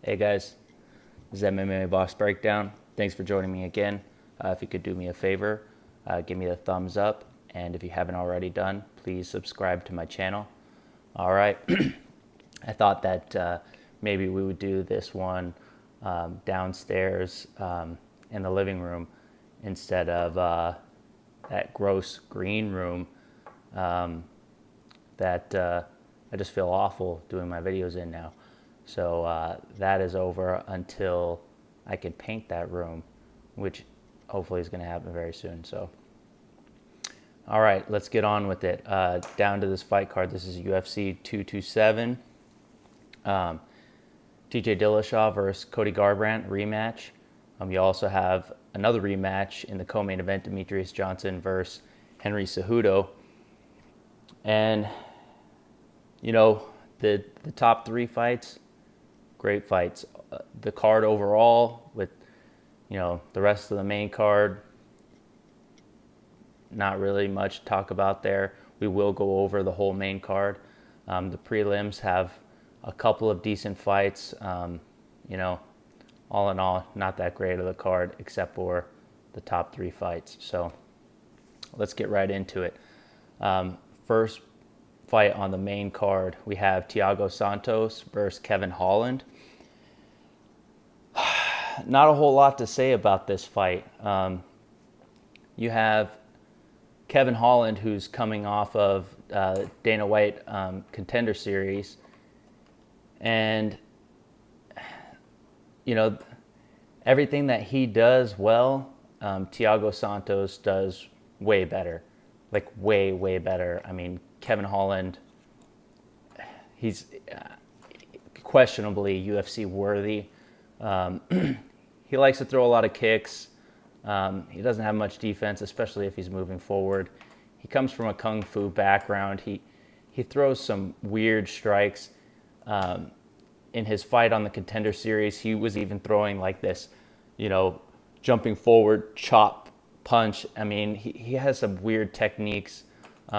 Hey guys, this is MMA Boss Breakdown. Thanks for joining me again. If you could do me a favor, give me a thumbs up, and if you haven't already done, please subscribe to my channel. All right, I thought that maybe we would do this one downstairs in the living room instead of that gross green room that I just feel awful doing my videos in now. So that is over until I can paint that room, which hopefully is going to happen very soon. So, all right, let's get on with it. Down to this fight card. This is UFC 227. TJ Dillashaw versus Cody Garbrandt rematch. You also have another rematch in the co-main event, Demetrius Johnson versus Henry Cejudo. And, you know, the top three fights, great fights. The card overall with, you know, the rest of the main card, not really much to talk about there. We will go over the whole main card. The prelims have a couple of decent fights. You know, all in all, not that great of the card except for the top three fights. So let's get right into it. First fight on the main card, we have Thiago Santos versus Kevin Holland. Not a whole lot to say about this fight. You have Kevin Holland, who's coming off of Dana White Contender Series, and you know, everything that he does well, Thiago Santos does way better, like way better. I mean, Kevin Holland, he's questionably UFC worthy. He likes to throw a lot of kicks. He doesn't have much defense, especially if he's moving forward. He comes from a kung fu background. He throws some weird strikes. In his fight on the Contender Series, he was even throwing like this, you know, jumping forward, chop, punch. I mean, he has some weird techniques.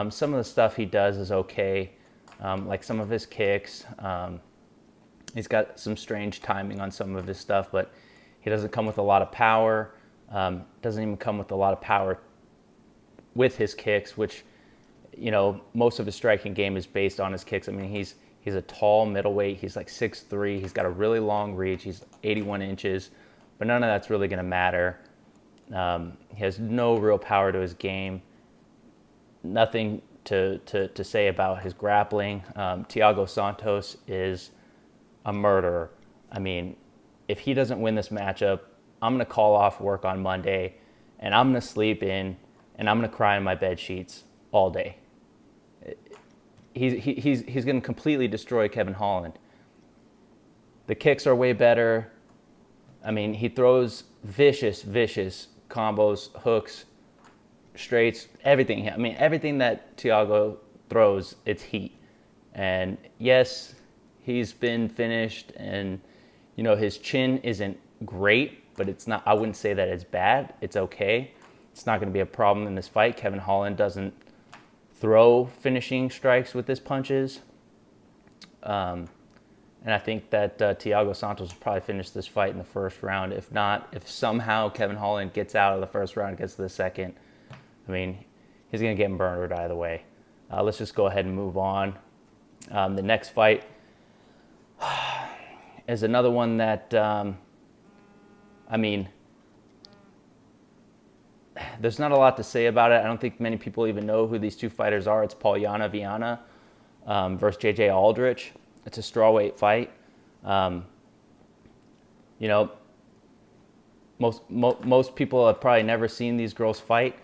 Some of the stuff he does is okay, like some of his kicks. He's got some strange timing on some of his stuff, but he doesn't come with a lot of power. Doesn't even come with a lot of power with his kicks, which, you know, most of his striking game is based on his kicks. I mean, he's a tall middleweight. He's like 6'3". He's got a really long reach. He's 81 inches, but none of that's really going to matter. He has no real power to his game. Nothing to say about his grappling. Thiago Santos is a murderer. I mean, if he doesn't win this matchup, I'm going to call off work on Monday, and I'm going to sleep in, and I'm going to cry in my bed sheets all day. He's going to completely destroy Kevin Holland. The kicks are way better. I mean, he throws vicious combos, hooks, straights, everything. I mean, everything that Thiago throws, it's heat. And yes, he's been finished, and you know, his chin isn't great, but it's not, I wouldn't say that it's bad. It's okay. It's not going to be a problem in this fight. Kevin Holland doesn't throw finishing strikes with his punches. And I think that Thiago Santos will probably finish this fight in the first round. If not, if somehow Kevin Holland gets out of the first round and gets to the second, I mean, he's going to get murdered either way. Let's just go ahead and move on. The next fight is another one that, I mean, there's not a lot to say about it. I don't think many people even know who these two fighters are. It's Polyana Viana versus JJ Aldrich. It's a strawweight fight. You know, most people have probably never seen these girls fight.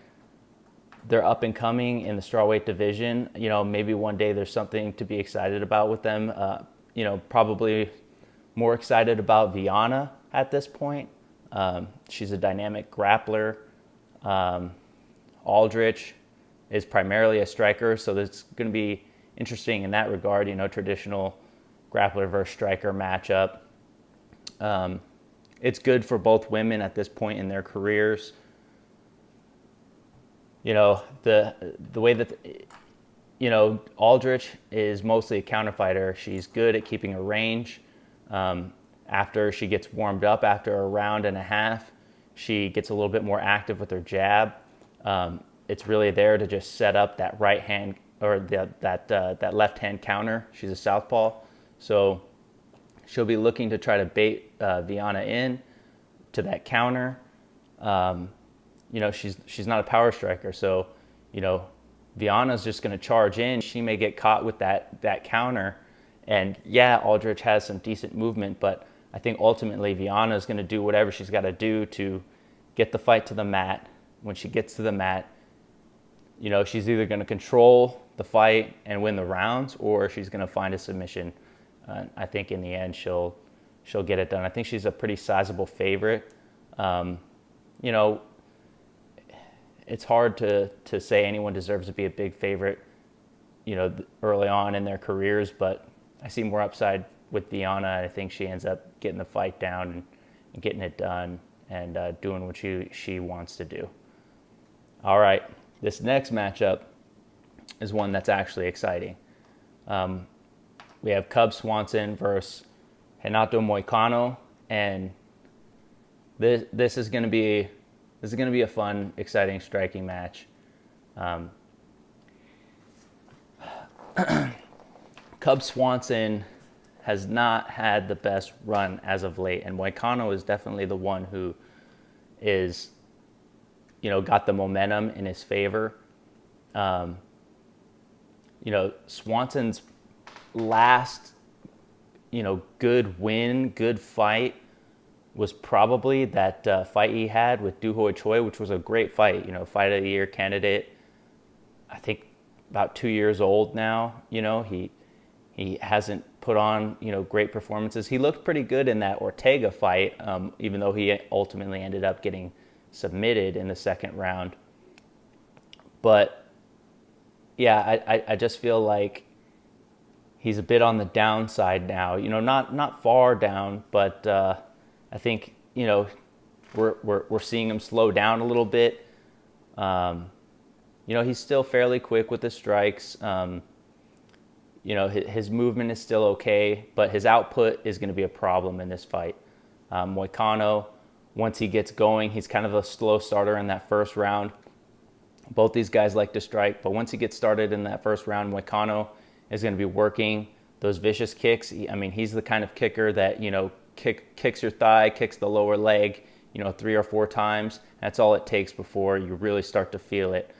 They're up and coming in the strawweight division. You know, maybe one day there's something to be excited about with them. You know, probably more excited about Viana at this point. She's a dynamic grappler. Aldrich is primarily a striker, so it's going to be interesting in that regard. You know, traditional grappler versus striker matchup. It's good for both women at this point in their careers. You know, the way that you know, Aldrich is mostly a counter fighter. She's good at keeping her range. after she gets warmed up, after a round and a half, she gets a little bit more active with her jab. It's really there to just set up that right hand or that left hand counter. She's a southpaw, so she'll be looking to try to bait Viana in to that counter. She's not a power striker, so Viana's just going to charge in. She may get caught with that counter, and yeah, Aldrich has some decent movement, but I think ultimately Viana is going to do whatever she's got to do to get the fight to the mat. When she gets to the mat, she's either going to control the fight and win the rounds, or she's going to find a submission. I think in the end she'll get it done. I think she's a pretty sizable favorite. It's hard to say anyone deserves to be a big favorite, early on in their careers, but I see more upside with Viana. I think she ends up getting the fight down and getting it done and doing what she wants to do. All right, this next matchup is one that's actually exciting. We have Cub Swanson versus Renato Moicano, and this is going to be a fun, exciting striking match. Cub Swanson has not had the best run as of late, and Moicano is definitely the one who is, got the momentum in his favor. Swanson's last, good fight was probably that fight he had with Du Hoi Choi, which was a great fight, fight of the year candidate. I think about 2 years old now. He hasn't put on, great performances. He looked pretty good in that Ortega fight, even though he ultimately ended up getting submitted in the second round. But yeah, I just feel like he's a bit on the downside now. Not far down, but I think we're seeing him slow down a little bit. He's still fairly quick with the strikes. His movement is still okay, but his output is going to be a problem in this fight. Moicano, once he gets going, he's kind of a slow starter in that first round. Both these guys like to strike, but once he gets started in that first round, Moicano is going to be working those vicious kicks. He's the kind of kicker that, kicks your thigh, kicks the lower leg, 3 or 4 times. That's all it takes before you really start to feel it.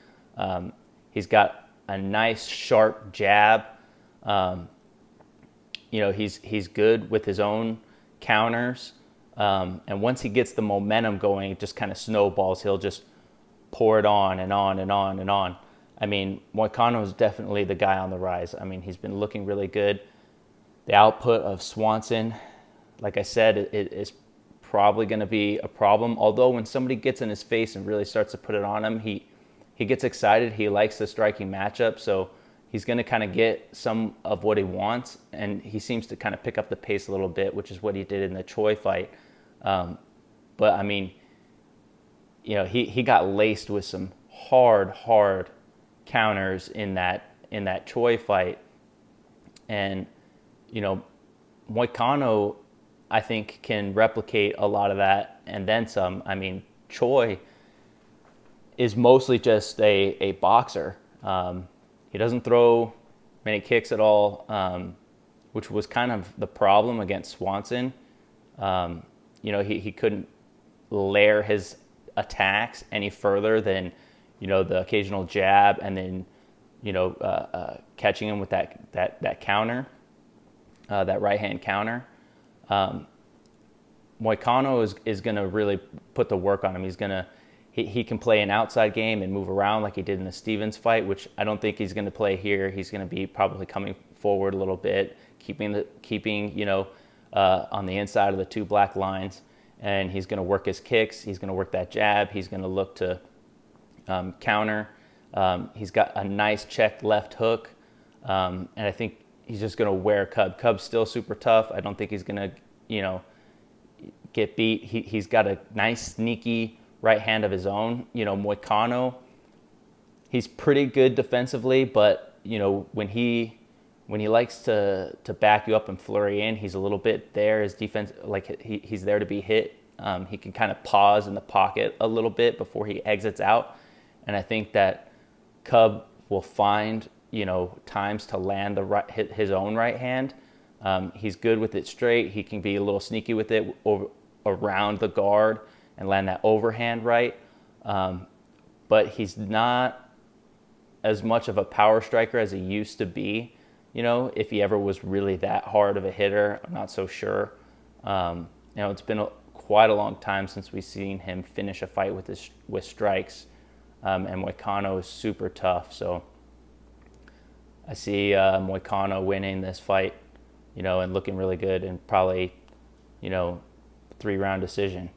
He's got a nice, sharp jab. He's good with his own counters. And once he gets the momentum going, it just kind of snowballs. He'll just pour it on and on and on and on. Moicano is definitely the guy on the rise. He's been looking really good. The output of Swanson, like I said, it is probably going to be a problem. Although when somebody gets in his face and really starts to put it on him, he gets excited. He likes the striking matchup, so he's going to kind of get some of what he wants, and he seems to kind of pick up the pace a little bit, which is what he did in the Choi fight. He got laced with some hard counters in that Choi fight, and Moicano, I think, can replicate a lot of that and then some. Choi is mostly just a boxer. He doesn't throw many kicks at all, which was kind of the problem against Swanson. He couldn't layer his attacks any further than, the occasional jab and then, catching him with that counter, that right-hand counter. Moicano is going to really put the work on him. He can play an outside game and move around like he did in the Stevens fight, which I don't think he's going to play here. He's going to be probably coming forward a little bit, keeping on the inside of the 2 black lines, and he's going to work his kicks. He's going to work that jab. He's going to look to counter. He's got a nice checked left hook, and I think he's just going to wear Cub. Cub's still super tough. I don't think he's going to, get beat. He's got a nice sneaky right hand of his own. Moicano, he's pretty good defensively, but when he when he likes to back you up and flurry in, he's a little bit there. His defense, like he's there to be hit. He can kind of pause in the pocket a little bit before he exits out. And I think that Cub will find, times to land his own right hand. He's good with it straight. He can be a little sneaky with it around the guard and land that overhand right. But he's not as much of a power striker as he used to be. If he ever was really that hard of a hitter, I'm not so sure. It's been quite a long time since we've seen him finish a fight with strikes. And Moicano is super tough. So I see Moicano winning this fight, and looking really good, and probably, 3-round decision.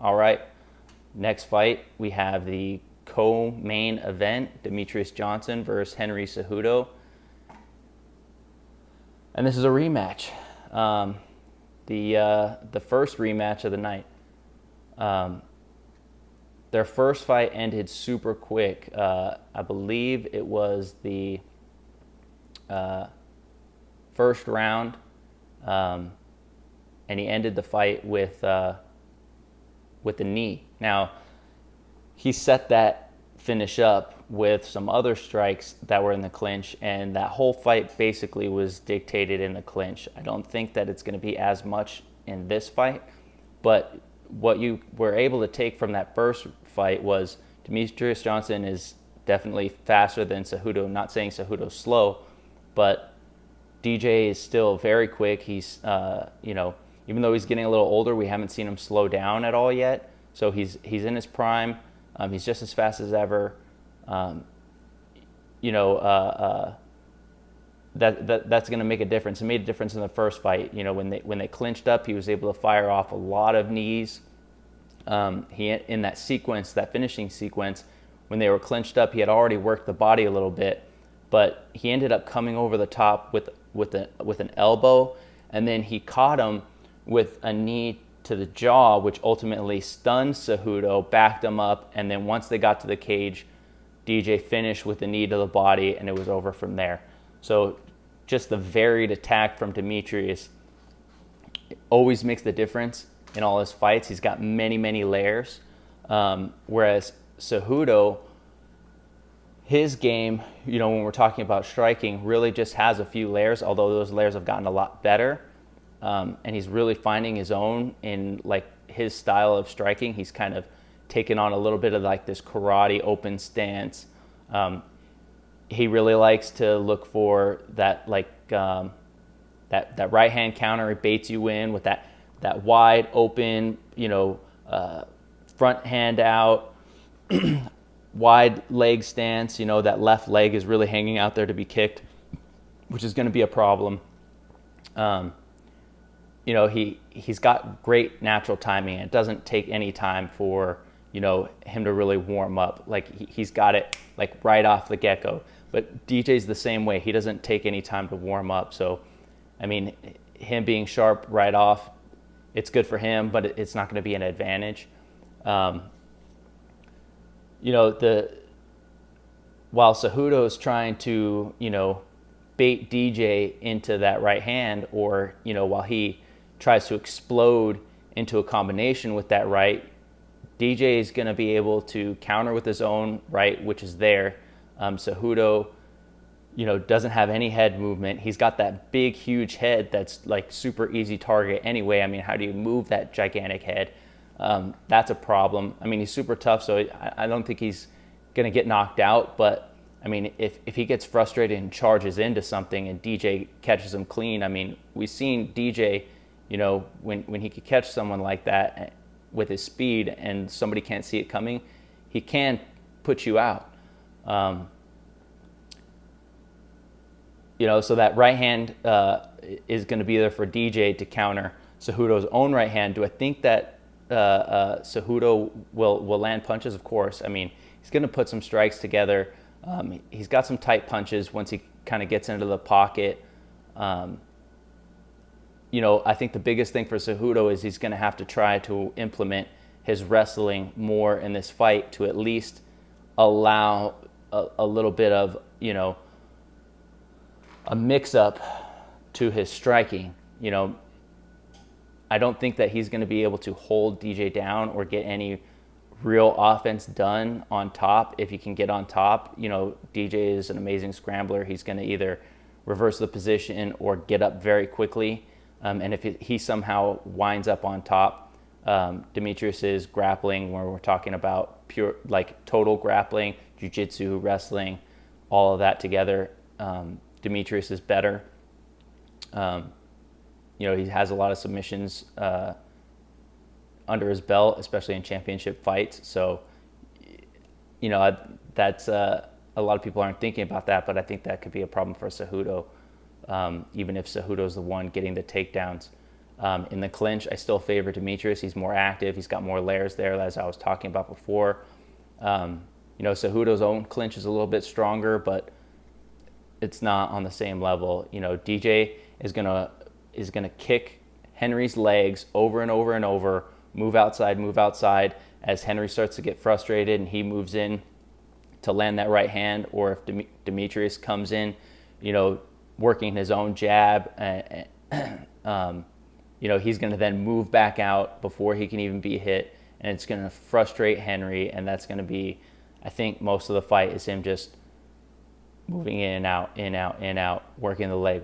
All right, next fight, we have the co-main event, Demetrius Johnson versus Henry Cejudo. And this is a rematch. The first rematch of the night. Their first fight ended super quick. I believe it was the first round, and he ended the fight with the knee. Now, he set that finish up with some other strikes that were in the clinch, and that whole fight basically was dictated in the clinch. I don't think that it's going to be as much in this fight, but what you were able to take from that first fight was Demetrius Johnson is definitely faster than Cejudo. I'm not saying Cejudo's slow, but DJ is still very quick. He's, even though he's getting a little older, we haven't seen him slow down at all yet. So he's in his prime. He's just as fast as ever. That's going to make a difference. It made a difference in the first fight. When they clinched up, he was able to fire off a lot of knees. He in that sequence, that finishing sequence, when they were clinched up, he had already worked the body a little bit, but he ended up coming over the top with an elbow, and then he caught him with a knee to the jaw, which ultimately stunned Cejudo, backed him up, and then once they got to the cage, DJ finished with the knee to the body, and it was over from there. So just the varied attack from Demetrius always makes the difference in all his fights. He's got many, many layers, whereas Cejudo, his game, when we're talking about striking, really just has a few layers, although those layers have gotten a lot better. And he's really finding his own in his style of striking. He's kind of taken on a little bit of this karate open stance. He really likes to look for that that right hand counter. It baits you in with that wide open, front hand out, wide leg stance. That left leg is really hanging out there to be kicked, which is going to be a problem. He's got great natural timing. It doesn't take any time for him to really warm up. He's got it right off the get-go. But DJ's the same way. He doesn't take any time to warm up. So, him being sharp right off, it's good for him, but it's not going to be an advantage. While Cejudo is trying to, bait DJ into that right hand, or, while he tries to explode into a combination with that right, DJ is going to be able to counter with his own right, which is there. Cejudo, doesn't have any head movement. He's got that big, huge head that's super easy target anyway. How do you move that gigantic head? That's a problem. He's super tough, so I don't think he's going to get knocked out. But, if he gets frustrated and charges into something and DJ catches him clean, we've seen DJ, when he could catch someone like that with his speed and somebody can't see it coming, he can put you out. So that right hand is going to be there for DJ to counter Cejudo's own right hand. Do I think that Cejudo will land punches? Of course. He's going to put some strikes together. He's got some tight punches once he kind of gets into the pocket. I think the biggest thing for Cejudo is he's going to have to try to implement his wrestling more in this fight to at least allow a little bit of, a mix-up to his striking. You know, I don't think that he's going to be able to hold DJ down or get any real offense done on top. If he can get on top, you know, DJ is an amazing scrambler. He's going to either reverse the position or get up very quickly. And if he somehow winds up on top, Demetrius's grappling, where we're talking about pure, like total grappling, jiu-jitsu, wrestling, all of that together, Demetrius is better. You know, he has a lot of submissions under his belt, especially in championship fights. So, you know, that's a lot of people aren't thinking about that, but I think that could be a problem for Cejudo, even if Cejudo's the one getting the takedowns. In the clinch, I still favor Demetrius. He's more active. He's got more layers there, as I was talking about before. You know, Cejudo's own clinch is a little bit stronger, but it's not on the same level. You know, DJ is gonna kick Henry's legs over and over and over, move outside, as Henry starts to get frustrated and he moves in to land that right hand, or if Demetrius comes in, you know, working his own jab, you know, he's going to then move back out before he can even be hit, and it's going to frustrate Henry, and that's going to be, I think, most of the fight is him just moving in and out, in, out, in, out, working the leg.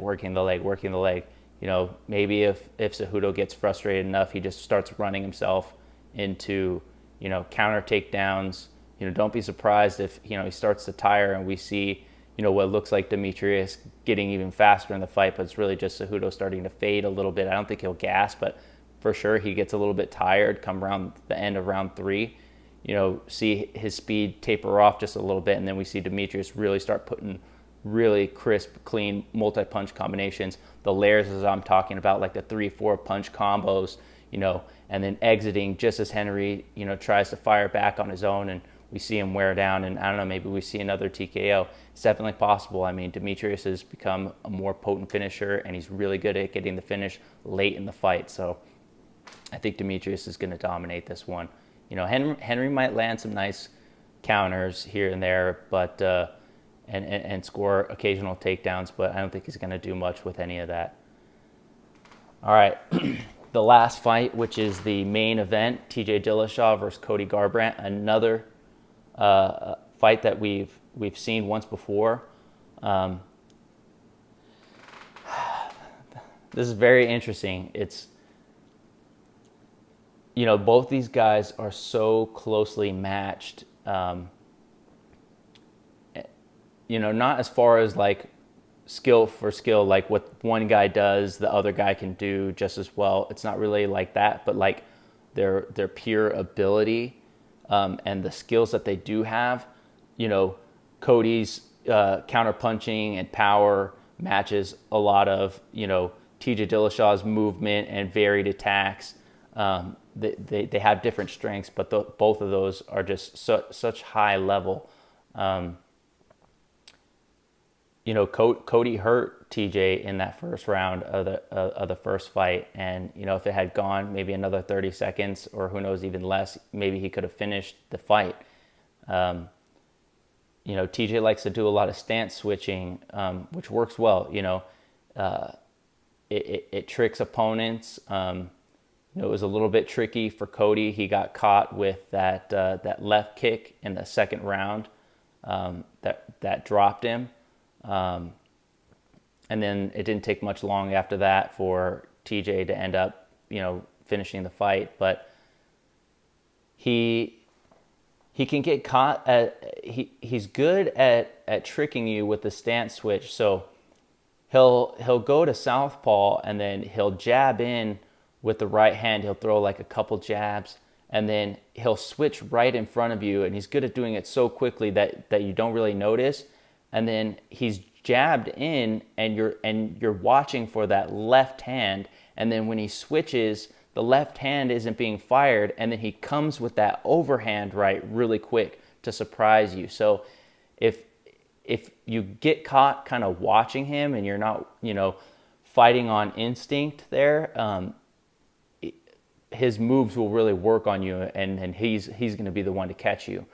You know, maybe if Cejudo gets frustrated enough, he just starts running himself into, you know, counter takedowns. You know, don't be surprised if, you know, he starts to tire and we see, you know, what looks like Demetrius getting even faster in the fight, but it's really just Cejudo starting to fade a little bit. I don't think he'll gas, but for sure he gets a little bit tired come around the end of round 3. You know, see his speed taper off just a little bit, and then we see Demetrius really start putting really crisp, clean, multi-punch combinations. The layers, as I'm talking about, like the 3-4 punch combos, you know, and then exiting just as Henry, you know, tries to fire back on his own, and we see him wear down, and I don't know, maybe we see another TKO. It's definitely possible. I mean, Demetrius has become a more potent finisher, and he's really good at getting the finish late in the fight. So I think Demetrius is going to dominate this one. You know, Henry might land some nice counters here and there, but and score occasional takedowns, but I don't think he's going to do much with any of that. All right, the last fight, which is the main event, TJ Dillashaw versus Cody Garbrandt, another fight that we've seen once before. This is very interesting. It's, you know, both these guys are so closely matched. You know, not as far as like skill for skill, like what one guy does, the other guy can do just as well. It's not really like that, but like their pure ability and the skills that they do have. You know, Cody's counter punching and power matches a lot of, you know, TJ Dillashaw's movement and varied attacks. They have different strengths, but both of those are just such high level. You know, Cody hurt TJ in that first round of the first fight, and you know, if it had gone maybe another 30 seconds, or who knows, even less, maybe he could have finished the fight. You know, TJ likes to do a lot of stance switching, which works well. You know, it tricks opponents. You know, it was a little bit tricky for Cody. He got caught with that left kick in the second round that dropped him. And then it didn't take much long after that for TJ to end up, you know, finishing the fight. But he can get caught he's good at tricking you with the stance switch. So he'll go to southpaw, and then he'll jab in with the right hand. He'll throw like a couple jabs, and then he'll switch right in front of you, and he's good at doing it so quickly that you don't really notice. And then he's jabbed in, and you're watching for that left hand, and then when he switches, the left hand isn't being fired, and then he comes with that overhand right really quick to surprise you. So if you get caught kind of watching him and you're not, you know, fighting on instinct there, his moves will really work on you, and he's going to be the one to catch you.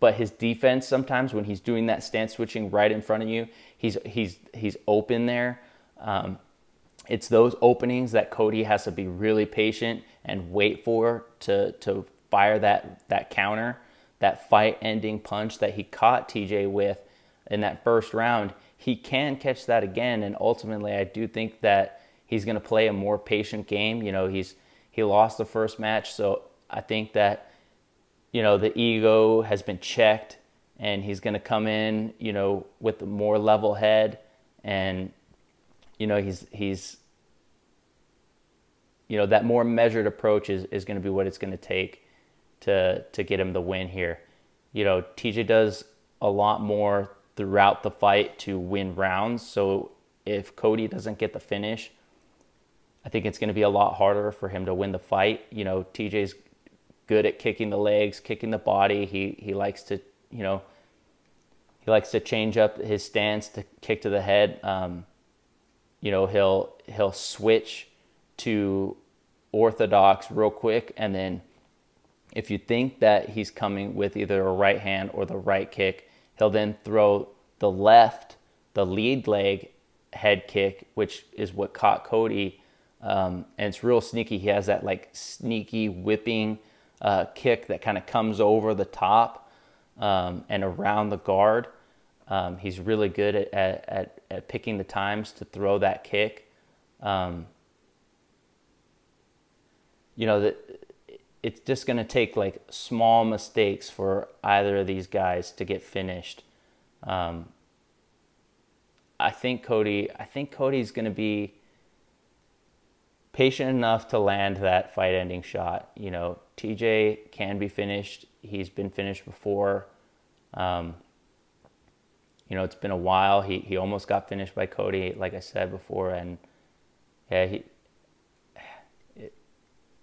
but his defense sometimes when he's doing that stance switching right in front of you, he's open there. It's those openings that Cody has to be really patient and wait for to fire that counter, that fight-ending punch that he caught TJ with in that first round. He can catch that again, and ultimately I do think that he's going to play a more patient game. You know, he lost the first match, so I think that, you know, the ego has been checked, and he's going to come in, you know, with a more level head, and, you know, he's you know, that more measured approach is going to be what it's going to take to get him the win here. You know, TJ does a lot more throughout the fight to win rounds, so if Cody doesn't get the finish, I think it's going to be a lot harder for him to win the fight. You know, TJ's good at kicking the legs, kicking the body. He likes to, you know, he likes to change up his stance to kick to the head. You know, he'll switch to orthodox real quick, and then if you think that he's coming with either a right hand or the right kick, he'll then throw the lead leg head kick, which is what caught Cody. And it's real sneaky. He has that like sneaky whipping kick that kind of comes over the top and around the guard. He's really good at picking the times to throw that kick. You know, it's just going to take like small mistakes for either of these guys to get finished. I think Cody's going to be patient enough to land that fight-ending shot. You know, TJ can be finished. He's been finished before. You know, it's been a while. He almost got finished by Cody, like I said before, and yeah,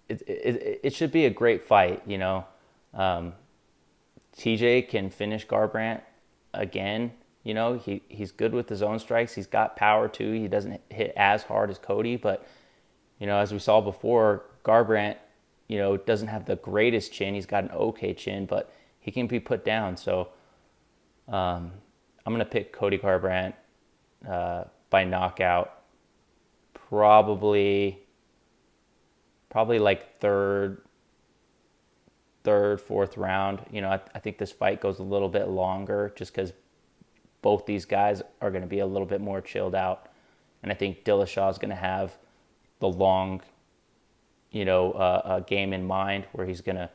it should be a great fight. You know, TJ can finish Garbrandt again. You know, he's good with his own strikes. He's got power too. He doesn't hit as hard as Cody, but you know, as we saw before, Garbrandt, you know, doesn't have the greatest chin. He's got an okay chin, but he can be put down. So I'm going to pick Cody Garbrandt by knockout, probably like third, fourth round. You know, I think this fight goes a little bit longer just because both these guys are going to be a little bit more chilled out. And I think Dillashaw is going to have the long, you know, game in mind where he's going to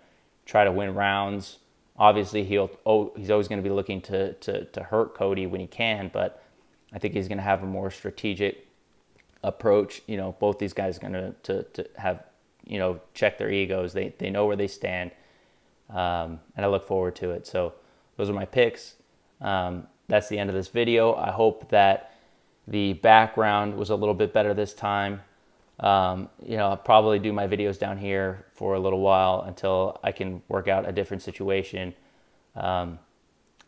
try to win rounds. Obviously, he's always going to be looking to hurt Cody when he can, but I think he's going to have a more strategic approach. You know, both these guys are going to have, you know, check their egos. They know where they stand, and I look forward to it. So those are my picks. That's the end of this video. I hope that the background was a little bit better this time. You know, I'll probably do my videos down here for a little while until I can work out a different situation. I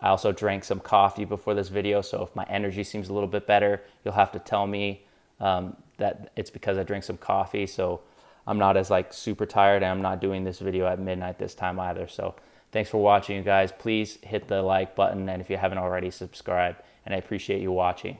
also drank some coffee before this video, so if my energy seems a little bit better, you'll have to tell me that it's because I drank some coffee. So I'm not as like super tired, and I'm not doing this video at midnight this time either. So thanks for watching, you guys. Please hit the like button, and if you haven't already, subscribe, and I appreciate you watching.